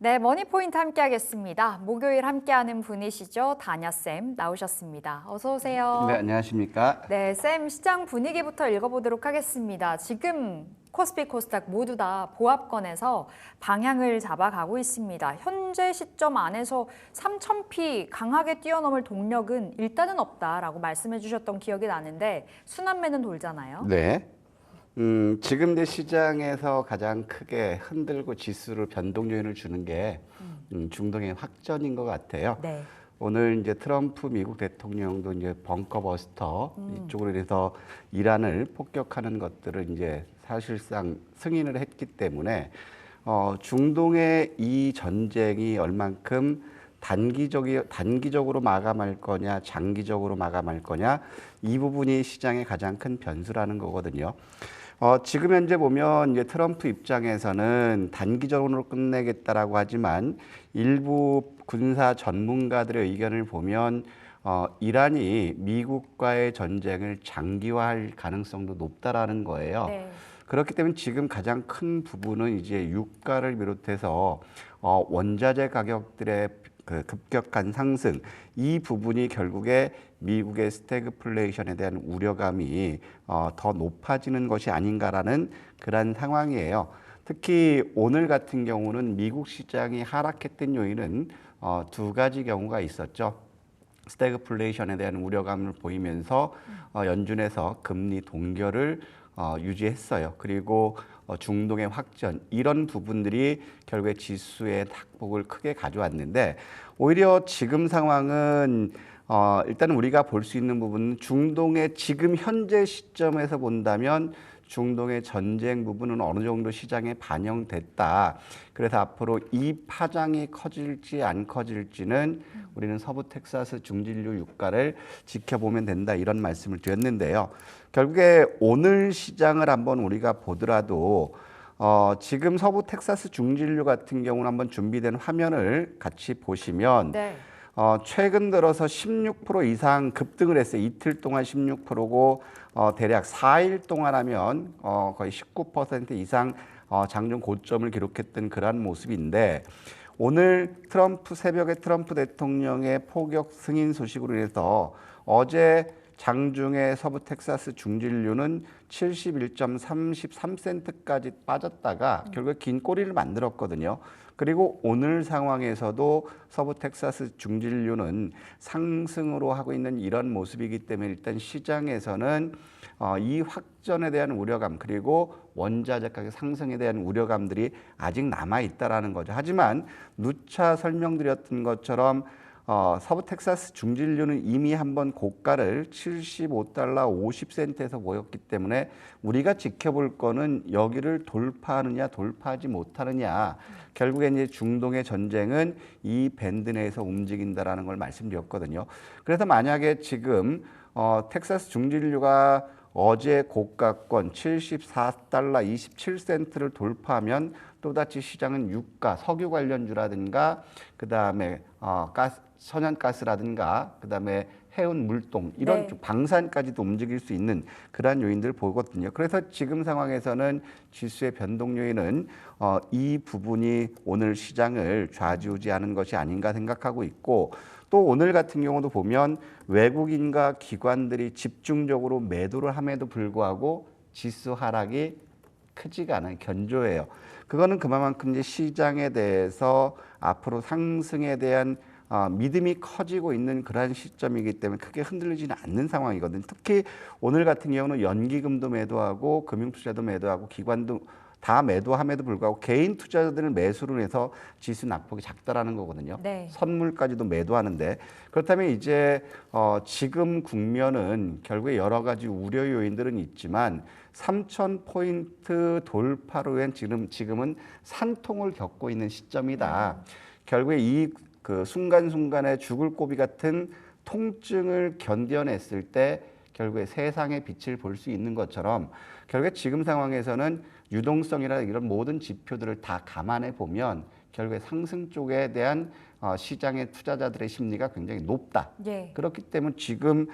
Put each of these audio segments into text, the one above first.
네, 머니포인트 함께 하겠습니다. 목요일 함께하는 분이시죠. 다냐쌤 나오셨습니다. 어서 네, 오세요. 안녕하십니까? 네, 쌤 시장 분위기부터 읽어보도록 하겠습니다. 지금 코스피, 코스닥 모두 다 보합권에서 방향을 잡아가고 있습니다. 현재 시점 안에서 3,000피 강하게 뛰어넘을 동력은 일단은 없다라고 말씀해 주셨던 기억이 나는데 순환매는 돌잖아요. 네. 지금 내 시장에서 가장 크게 흔들고 지수를 변동 요인을 주는 게 중동의 확전인 것 같아요. 네. 오늘 이제 트럼프 미국 대통령도 이제 벙커버스터 이쪽으로 해서 이란을 폭격하는 것들을 이제 사실상 승인을 했기 때문에 중동의 이 전쟁이 얼만큼 단기적으로 마감할 거냐, 장기적으로 마감할 거냐, 이 부분이 시장의 가장 큰 변수라는 거거든요. 지금 현재 보면 이제 트럼프 입장에서는 단기적으로 끝내겠다라고 하지만 일부 군사 전문가들의 의견을 보면 이란이 미국과의 전쟁을 장기화할 가능성도 높다라는 거예요. 네. 그렇기 때문에 지금 가장 큰 부분은 이제 유가를 비롯해서 원자재 가격들의 그 급격한 상승, 이 부분이 결국에 미국의 스태그플레이션에 대한 우려감이 더 높아지는 것이 아닌가라는 그런 상황이에요. 특히 오늘 같은 경우는 미국 시장이 하락했던 요인은 두 가지 경우가 있었죠. 스태그플레이션에 대한 우려감을 보이면서 연준에서 금리 동결을 유지했어요. 그리고 중동의 확전, 이런 부분들이 결국에 지수의 낙폭을 크게 가져왔는데, 오히려 지금 상황은 일단 우리가 볼 수 있는 부분은 중동의 지금 현재 시점에서 본다면 중동의 전쟁 부분은 어느 정도 시장에 반영됐다. 그래서 앞으로 이 파장이 커질지 안 커질지는 우리는 서부 텍사스 중진류 유가를 지켜보면 된다, 이런 말씀을 드렸는데요. 결국에 오늘 시장을 한번 우리가 보더라도 지금 서부 텍사스 중진류 같은 경우는 한번 준비된 화면을 같이 보시면 네. 최근 들어서 16% 이상 급등을 했어요. 이틀 동안 16%고 대략 4일 동안 하면 거의 19% 이상 장중 고점을 기록했던 그러한 모습인데, 오늘 새벽에 트럼프 대통령의 포격 승인 소식으로 인해서 어제 장중에 서부 텍사스 중진류는 71.33센트까지 빠졌다가 결국 긴 꼬리를 만들었거든요. 그리고 오늘 상황에서도 서부 텍사스 중진류는 상승으로 하고 있는 이런 모습이기 때문에 일단 시장에서는 이 확전에 대한 우려감, 그리고 원자재 가격 상승에 대한 우려감들이 아직 남아 있다라는 거죠. 하지만 누차 설명드렸던 것처럼 서부 텍사스 중진류는 이미 한번 고가를 75달러 50센트에서 보였기 때문에 우리가 지켜볼 거는 여기를 돌파하느냐 돌파하지 못하느냐. 결국에 이제 중동의 전쟁은 이 밴드 내에서 움직인다라는 걸 말씀드렸거든요. 그래서 만약에 지금 텍사스 중진류가 어제 고가권 74달러 27센트를 돌파하면 또다시 시장은 유가, 석유 관련주라든가 그다음에 천연가스라든가 그다음에 해운 물동, 이런 네. 방산까지도 움직일 수 있는 그러한 요인들을 보거든요. 그래서 지금 상황에서는 지수의 변동 요인은 이 부분이 오늘 시장을 좌지우지하는 것이 아닌가 생각하고 있고, 또 오늘 같은 경우도 보면 외국인과 기관들이 집중적으로 매도를 함에도 불구하고 지수 하락이 크지가 않아요. 견조해요. 그거는 그만큼 이제 시장에 대해서 앞으로 상승에 대한 믿음이 커지고 있는 그러한 시점이기 때문에 크게 흔들리지는 않는 상황이거든요. 특히 오늘 같은 경우는 연기금도 매도하고 금융투자도 매도하고 기관도 다 매도함에도 불구하고 개인 투자자들은 매수를 해서 지수 낙폭이 작다라는 거거든요. 네. 선물까지도 매도하는데, 그렇다면 이제 지금 국면은 결국에 여러 가지 우려 요인들은 있지만 3,000포인트 돌파로 한 지금은 산통을 겪고 있는 시점이다. 결국에 이 그 순간순간의 죽을 고비 같은 통증을 견뎌냈을 때 결국에 세상의 빛을 볼 수 있는 것처럼, 결국에 지금 상황에서는 유동성이나 이런 모든 지표들을 다 감안해 보면 결국에 상승 쪽에 대한 시장의 투자자들의 심리가 굉장히 높다. 예. 그렇기 때문에 지금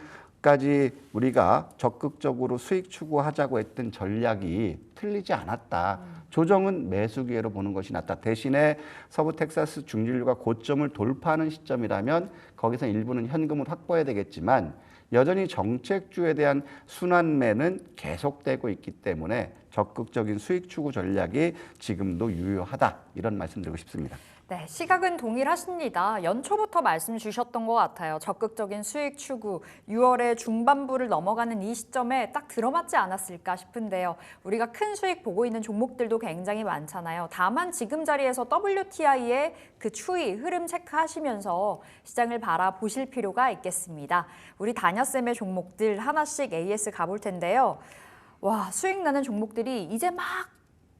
이까지 우리가 적극적으로 수익 추구하자고 했던 전략이 틀리지 않았다. 조정은 매수 기회로 보는 것이 낫다. 대신에 서부 텍사스 중진류가 고점을 돌파하는 시점이라면 거기서 일부는 현금을 확보해야 되겠지만 여전히 정책주에 대한 순환매는 계속되고 있기 때문에 적극적인 수익 추구 전략이 지금도 유효하다. 이런 말씀드리고 싶습니다. 네, 시각은 동일하십니다. 연초부터 말씀 주셨던 것 같아요. 적극적인 수익 추구, 6월의 중반부를 넘어가는 이 시점에 딱 들어맞지 않았을까 싶은데요. 우리가 큰 수익 보고 있는 종목들도 굉장히 많잖아요. 다만 지금 자리에서 WTI의 그 추이, 흐름 체크하시면서 시장을 바라보실 필요가 있겠습니다. 우리 다녀쌤의 종목들 하나씩 AS 가볼 텐데요. 와, 수익 나는 종목들이 이제 막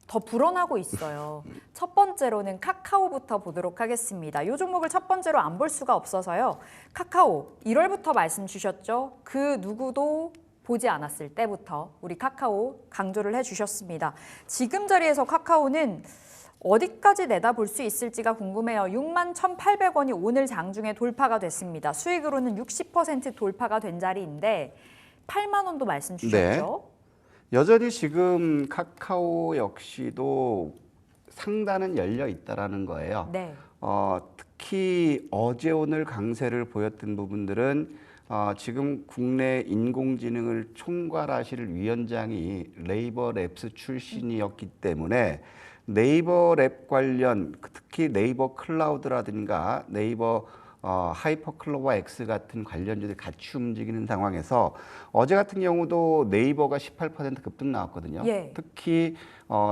더 불어나고 있어요. 첫 번째로는 카카오부터 보도록 하겠습니다. 이 종목을 첫 번째로 안 볼 수가 없어서요. 카카오 1월부터 말씀 주셨죠. 그 누구도 보지 않았을 때부터 우리 카카오 강조를 해주셨습니다. 지금 자리에서 카카오는 어디까지 내다볼 수 있을지가 궁금해요. 61,800원이 오늘 장중에 돌파가 됐습니다. 수익으로는 60% 돌파가 된 자리인데 8만 원도 말씀 주셨죠. 네. 여전히 지금 카카오 역시도 상단은 열려 있다라는 거예요. 네. 특히 어제 오늘 강세를 보였던 부분들은 지금 국내 인공지능을 총괄하실 위원장이 네이버 랩스 출신이었기 때문에 네이버 랩 관련 특히 네이버 클라우드라든가 네이버 하이퍼클로버 X 같은 관련주들이 같이 움직이는 상황에서 어제 같은 경우도 네이버가 18% 급등 나왔거든요. 예. 특히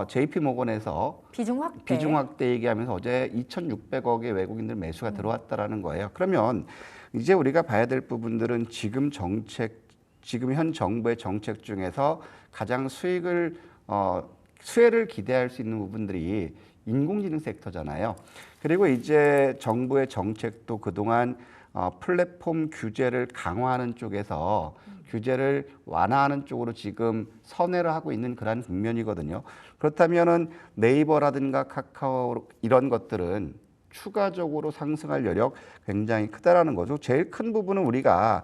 JP모건에서 비중 확대 얘기하면서 어제 2,600억의 외국인들 매수가 들어왔다라는 거예요. 그러면 이제 우리가 봐야 될 부분들은 지금 현 정부의 정책 중에서 가장 수혜를 기대할 수 있는 부분들이 인공지능 섹터잖아요. 그리고 이제 정부의 정책도 그동안 플랫폼 규제를 강화하는 쪽에서 규제를 완화하는 쪽으로 지금 선회를 하고 있는 그런 국면이거든요. 그렇다면은 네이버라든가 카카오 이런 것들은 추가적으로 상승할 여력 굉장히 크다라는 거죠. 제일 큰 부분은 우리가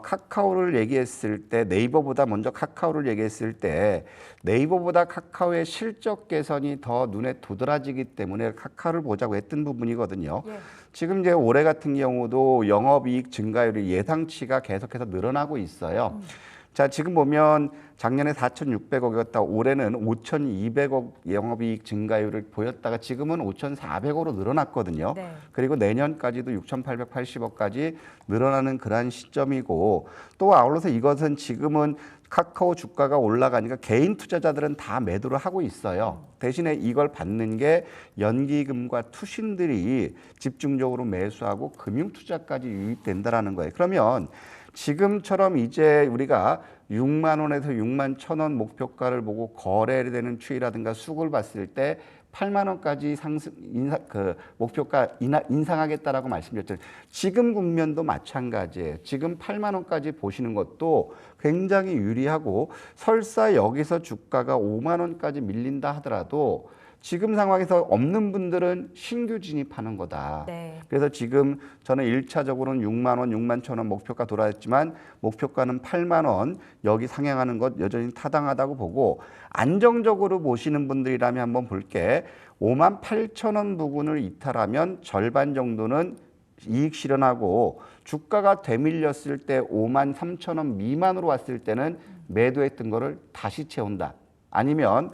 카카오를 얘기했을 때 네이버보다 먼저 카카오를 얘기했을 때 네이버보다 카카오의 실적 개선이 더 눈에 도드라지기 때문에 카카오를 보자고 했던 부분이거든요. 예. 지금 이제 올해 같은 경우도 영업이익 증가율이 예상치가 계속해서 늘어나고 있어요. 자, 지금 보면 작년에 4,600억이었다. 올해는 5,200억 영업이익 증가율을 보였다가 지금은 5,400억으로 늘어났거든요. 네. 그리고 내년까지도 6,880억까지 늘어나는 그러한 시점이고 또 아울러서 이것은 지금은 카카오 주가가 올라가니까 개인 투자자들은 다 매도를 하고 있어요. 대신에 이걸 받는 게 연기금과 투신들이 집중적으로 매수하고 금융투자까지 유입된다라는 거예요. 그러면 지금처럼 이제 우리가 6만 원에서 6만 1,000원 목표가를 보고 거래되는 추이라든가 수급을 봤을 때 8만 원까지 목표가 인상하겠다라고 말씀드렸죠. 지금 국면도 마찬가지예요. 지금 8만 원까지 보시는 것도 굉장히 유리하고 설사 여기서 주가가 5만 원까지 밀린다 하더라도 지금 상황에서 없는 분들은 신규 진입하는 거다. 네. 그래서 지금 저는 1차적으로는 6만 원, 6만 1,000원 목표가 돌아왔지만 목표가는 8만 원 여기 상향하는 것 여전히 타당하다고 보고 안정적으로 보시는 분들이라면 한번 볼게. 5만 8천 원 부근을 이탈하면 절반 정도는 이익 실현하고 주가가 되밀렸을 때 5만 3천 원 미만으로 왔을 때는 매도했던 거를 다시 채운다. 아니면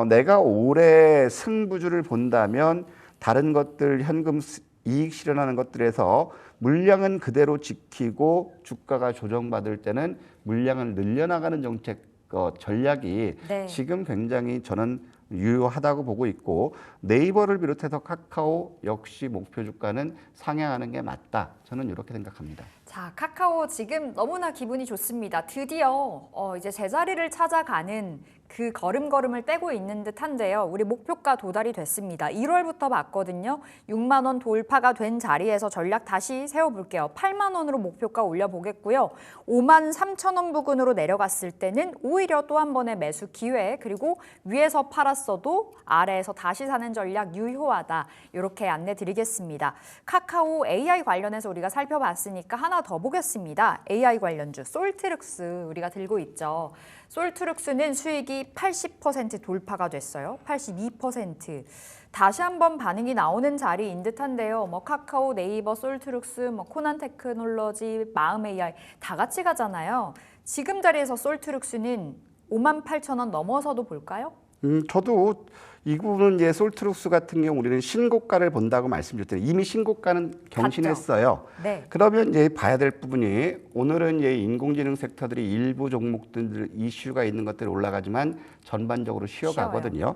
내가 올해 승부주를 본다면 다른 것들 현금 이익 실현하는 것들에서 물량은 그대로 지키고 주가가 조정받을 때는 물량을 늘려나가는 정책 전략이 네. 지금 굉장히 저는 유효하다고 보고 있고 네이버를 비롯해서 카카오 역시 목표 주가는 상향하는 게 맞다. 저는 이렇게 생각합니다. 자, 카카오 지금 너무나 기분이 좋습니다. 드디어 이제 제자리를 찾아가는 그 걸음걸음을 떼고 있는 듯한데요. 우리 목표가 도달이 됐습니다. 1월부터 봤거든요. 6만 원 돌파가 된 자리에서 전략 다시 세워볼게요. 8만 원으로 목표가 올려보겠고요. 5만 3천 원 부근으로 내려갔을 때는 오히려 또 한 번의 매수 기회, 그리고 위에서 팔았어도 아래에서 다시 사는 전략 유효하다. 이렇게 안내 드리겠습니다. 카카오 AI 관련해서 우리가 살펴봤으니까 하나 하나 더 보겠습니다. AI 관련주 솔트룩스 우리가 들고 있죠. 솔트룩스는 수익이 80% 돌파가 됐어요. 82%. 다시 한번 반응이 나오는 자리인 듯한데요. 뭐 카카오, 네이버, 솔트룩스, 뭐 코난 테크놀로지, 마음 AI 다 같이 가잖아요. 지금 자리에서 솔트룩스는 58,000원 넘어서도 볼까요? 저도 이 부분은 이제 솔트룩스 같은 경우 우리는 신고가를 본다고 말씀드렸잖아요. 이미 신고가는 경신했어요. 네. 그러면 이제 봐야 될 부분이 오늘은 이제 인공지능 섹터들이 일부 종목들 이슈가 있는 것들이 올라가지만 전반적으로 쉬어가거든요.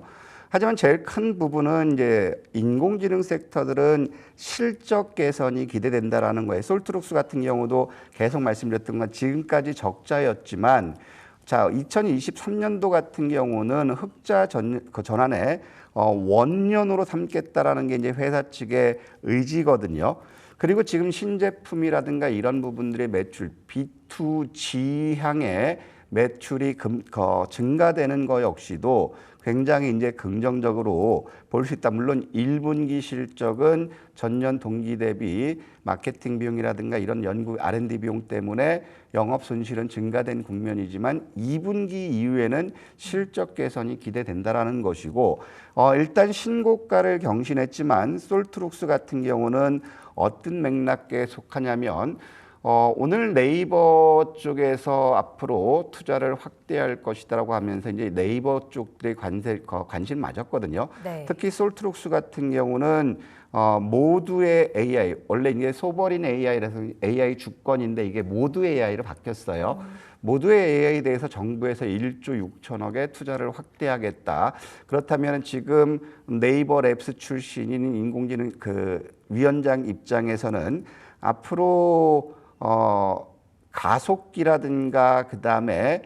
하지만 제일 큰 부분은 이제 인공지능 섹터들은 실적 개선이 기대된다라는 거예요. 솔트룩스 같은 경우도 계속 말씀드렸던 건 지금까지 적자였지만 자, 2023년도 같은 경우는 흑자 전환에 원년으로 삼겠다라는 게 이제 회사 측의 의지거든요. 그리고 지금 신제품이라든가 이런 부분들의 매출, B2G 향의 매출이 증가되는 거 역시도 굉장히 이제 긍정적으로 볼 수 있다. 물론 1분기 실적은 전년 동기 대비 마케팅 비용이라든가 이런 연구 R&D 비용 때문에 영업 손실은 증가된 국면이지만 2분기 이후에는 실적 개선이 기대된다라는 것이고 일단 신고가를 경신했지만 솔트룩스 같은 경우는 어떤 맥락에 속하냐면 오늘 네이버 쪽에서 앞으로 투자를 확대할 것이다라고 하면서 이제 네이버 쪽들의 관심 맞았거든요. 네. 특히 솔트룩스 같은 경우는 모두의 AI, 원래 이게 소버린 AI라서 AI 주권인데 이게 모두 AI로 바뀌었어요. 모두의 AI에 대해서 정부에서 1조 6천억의 투자를 확대하겠다. 그렇다면 지금 네이버 랩스 출신인 인공지능 그 위원장 입장에서는 앞으로 가속기라든가 그다음에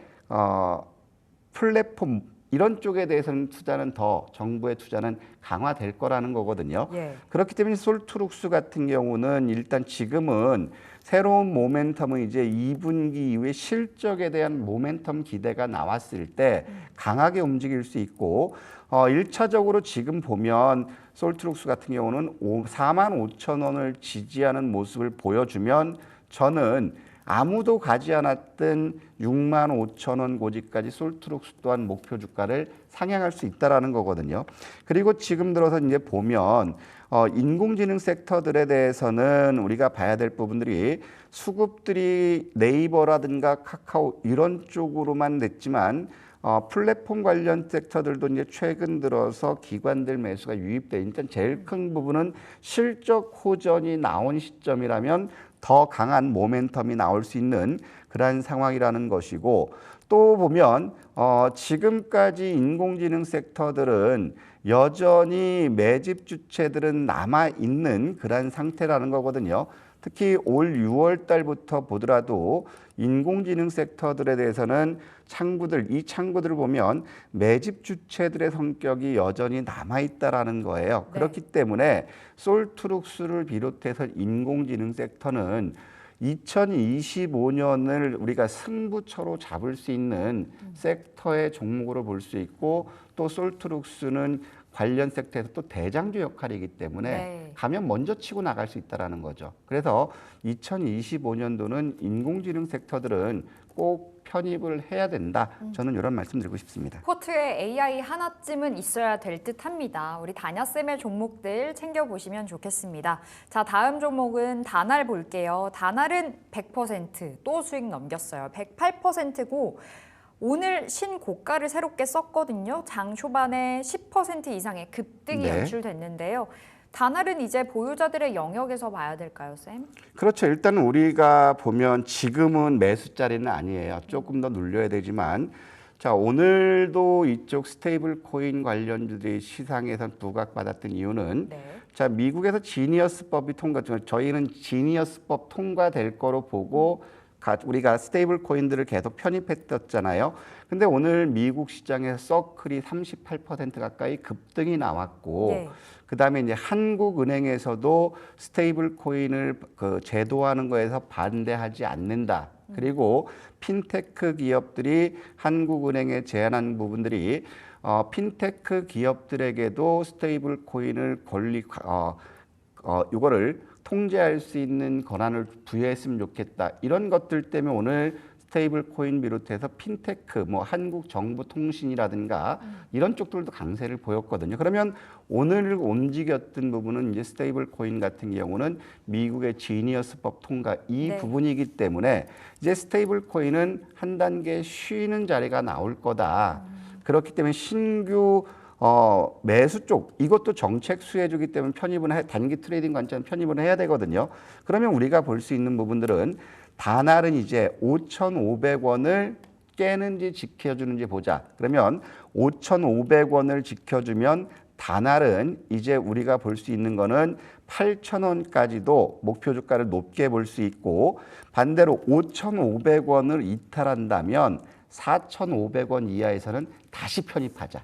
플랫폼 이런 쪽에 대해서는 투자는 더 정부의 투자는 강화될 거라는 거거든요. 예. 그렇기 때문에 솔트룩스 같은 경우는 일단 지금은 새로운 모멘텀은 이제 2분기 이후에 실적에 대한 모멘텀 기대가 나왔을 때 강하게 움직일 수 있고 1차적으로 지금 보면 솔트룩스 같은 경우는 45,000원을 지지하는 모습을 보여주면 저는 아무도 가지 않았던 65,000원 고지까지 솔트룩스 또한 목표 주가를 상향할 수 있다라는 거거든요. 그리고 지금 들어서 이제 보면 인공지능 섹터들에 대해서는 우리가 봐야 될 부분들이 수급들이 네이버라든가 카카오 이런 쪽으로만 냈지만 플랫폼 관련 섹터들도 이제 최근 들어서 기관들 매수가 유입돼. 일단 제일 큰 부분은 실적 호전이 나온 시점이라면 더 강한 모멘텀이 나올 수 있는 그러한 상황이라는 것이고 또 보면 지금까지 인공지능 섹터들은 여전히 매집 주체들은 남아 있는 그러한 상태라는 거거든요. 특히 올 6월 달부터 보더라도 인공지능 섹터들에 대해서는 이 창구들을 보면 매집 주체들의 성격이 여전히 남아있다라는 거예요. 네. 그렇기 때문에 솔트룩스를 비롯해서 인공지능 섹터는 2025년을 우리가 승부처로 잡을 수 있는 섹터의 종목으로 볼 수 있고 또 솔트룩스는 관련 섹터에서 또 대장주 역할이기 때문에 네. 가면 먼저 치고 나갈 수 있다는 거죠. 그래서 2025년도는 인공지능 섹터들은 꼭 편입을 해야 된다. 저는 이런 말씀 드리고 싶습니다. 포트에 AI 하나쯤은 있어야 될 듯합니다. 우리 다냐쌤의 종목들 챙겨보시면 좋겠습니다. 자, 다음 종목은 다날 볼게요. 다날은 100%또 수익 넘겼어요. 108%고 오늘 신고가를 새롭게 썼거든요. 장 초반에 10% 이상의 급등이 네. 연출됐는데요. 다날은 이제 보유자들의 영역에서 봐야 될까요, 쌤? 그렇죠. 일단 우리가 보면 지금은 매수 자리는 아니에요. 조금 더 눌려야 되지만 자, 오늘도 이쪽 스테이블 코인 관련주들이 시장에서 부각받았던 이유는 네. 자, 미국에서 지니어스법이 저희는 지니어스법 통과될 거로 보고 우리가 스테이블 코인들을 계속 편입했었잖아요. 근데 오늘 미국 시장에서 서클이 38% 가까이 급등이 나왔고 네. 그다음에 이제 한국은행에서도 스테이블 코인을 제도하는 거에서 반대하지 않는다. 그리고 핀테크 기업들이 한국은행에 제안한 부분들이 핀테크 기업들에게도 스테이블 코인을 이거를 통제할 수 있는 권한을 부여했으면 좋겠다. 이런 것들 때문에 오늘 스테이블 코인 비롯해서 핀테크, 뭐 한국정보통신이라든가 이런 쪽들도 강세를 보였거든요. 그러면 오늘 움직였던 부분은 이제 스테이블 코인 같은 경우는 미국의 지니어스법 통과 이 네. 부분이기 때문에 이제 스테이블 코인은 한 단계 쉬는 자리가 나올 거다. 그렇기 때문에 신규 매수 쪽 이것도 정책 수혜주기 때문에 단기 트레이딩 관점 편입을 해야 되거든요. 그러면 우리가 볼 수 있는 부분들은 다날은 이제 5,500원을 깨는지 지켜주는지 보자. 그러면 5,500원을 지켜주면 다날은 이제 우리가 볼 수 있는 거는 8,000원까지도 목표 주가를 높게 볼 수 있고 반대로 5,500원을 이탈한다면 4,500원 이하에서는 다시 편입하자.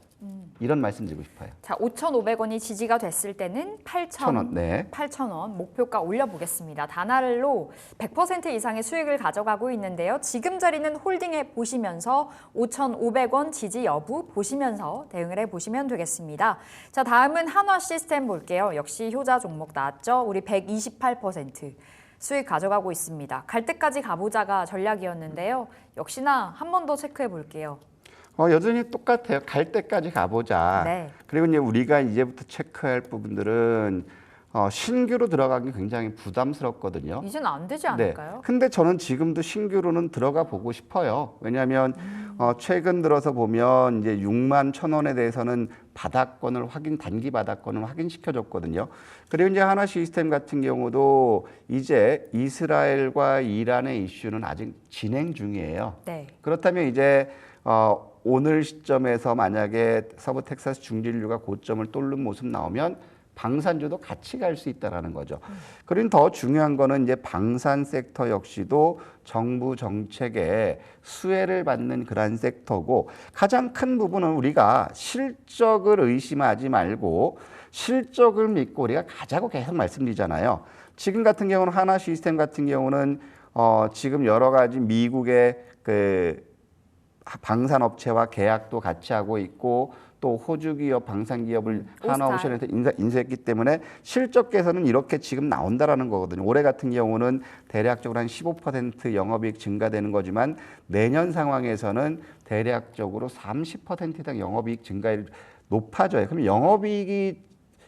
이런 말씀 드리고 싶어요. 자, 5,500원이 지지가 됐을 때는 1,000원. 네. 8,000원 목표가 올려보겠습니다. 다날로 100% 이상의 수익을 가져가고 있는데요. 지금 자리는 홀딩해 보시면서 5,500원 지지 여부 보시면서 대응을 해보시면 되겠습니다. 자, 다음은 한화 시스템 볼게요. 역시 효자 종목 나왔죠. 우리 128% 수익 가져가고 있습니다. 갈 때까지 가보자가 전략이었는데요. 역시나 한 번 더 체크해 볼게요. 여전히 똑같아요. 갈 때까지 가보자. 네. 그리고 이제 우리가 이제부터 체크할 부분들은 신규로 들어가기 굉장히 부담스럽거든요. 이제는 안 되지 네. 않을까요? 근데 저는 지금도 신규로는 들어가 보고 싶어요. 왜냐하면 최근 들어서 보면 이제 6만 1,000원에 대해서는 단기 바닥권을 확인시켜줬거든요. 그리고 이제 하나 시스템 같은 경우도 이제 이스라엘과 이란의 이슈는 아직 진행 중이에요. 네. 그렇다면 이제 오늘 시점에서 만약에 서부 텍사스 중진류가 고점을 뚫는 모습 나오면 방산주도 같이 갈 수 있다라는 거죠. 그리고 더 중요한 거는 이제 방산 섹터 역시도 정부 정책에 수혜를 받는 그러한 섹터고 가장 큰 부분은 우리가 실적을 의심하지 말고 실적을 믿고 우리가 가자고 계속 말씀드리잖아요. 지금 같은 경우는 하나 시스템 같은 경우는 지금 여러 가지 미국의 방산업체와 계약도 같이 하고 있고 또 호주 기업, 방산 기업을 하나오션에서 인수했기 때문에 실적 개선은 이렇게 지금 나온다라는 거거든요. 올해 같은 경우는 대략적으로 한 15% 영업이익 증가되는 거지만 내년 상황에서는 대략적으로 30% 이상 영업이익 증가율 높아져요. 그럼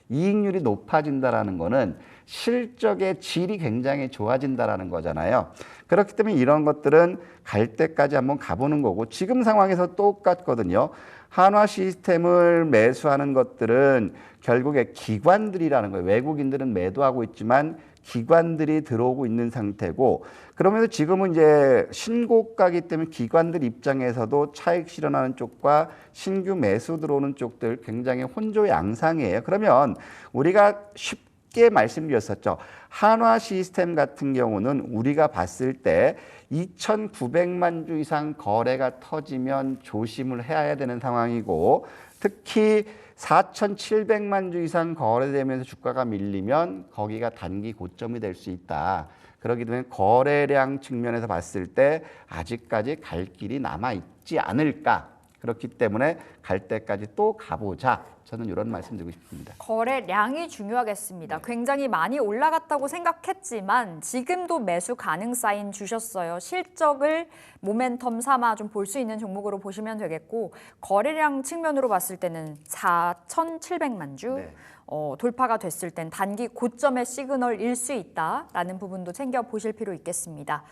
이익률이 높아진다라는 거는 실적의 질이 굉장히 좋아진다라는 거잖아요. 그렇기 때문에 이런 것들은 갈 때까지 한번 가보는 거고 지금 상황에서 똑같거든요. 한화 시스템을 매수하는 것들은 결국에 기관들이라는 거예요. 외국인들은 매도하고 있지만 기관들이 들어오고 있는 상태고 그러면서 지금은 이제 신고가기 때문에 기관들 입장에서도 차익 실현하는 쪽과 신규 매수 들어오는 쪽들 굉장히 혼조양상이에요. 그러면 우리가 쉽게 말씀드렸었죠. 한화 시스템 같은 경우는 우리가 봤을 때 2,900만 주 이상 거래가 터지면 조심을 해야 되는 상황이고 특히 4,700만 주 이상 거래되면서 주가가 밀리면 거기가 단기 고점이 될 수 있다. 그렇기 때문에 거래량 측면에서 봤을 때 아직까지 갈 길이 남아있지 않을까. 그렇기 때문에 갈 때까지 또 가보자. 저는 이런 말씀 드리고 싶습니다. 거래량이 중요하겠습니다. 굉장히 많이 올라갔다고 생각했지만 지금도 매수 가능 사인 주셨어요. 실적을 모멘텀 삼아 좀 볼 수 있는 종목으로 보시면 되겠고 거래량 측면으로 봤을 때는 4,700만 주 네. 돌파가 됐을 땐 단기 고점의 시그널일 수 있다라는 부분도 챙겨 보실 필요 있겠습니다.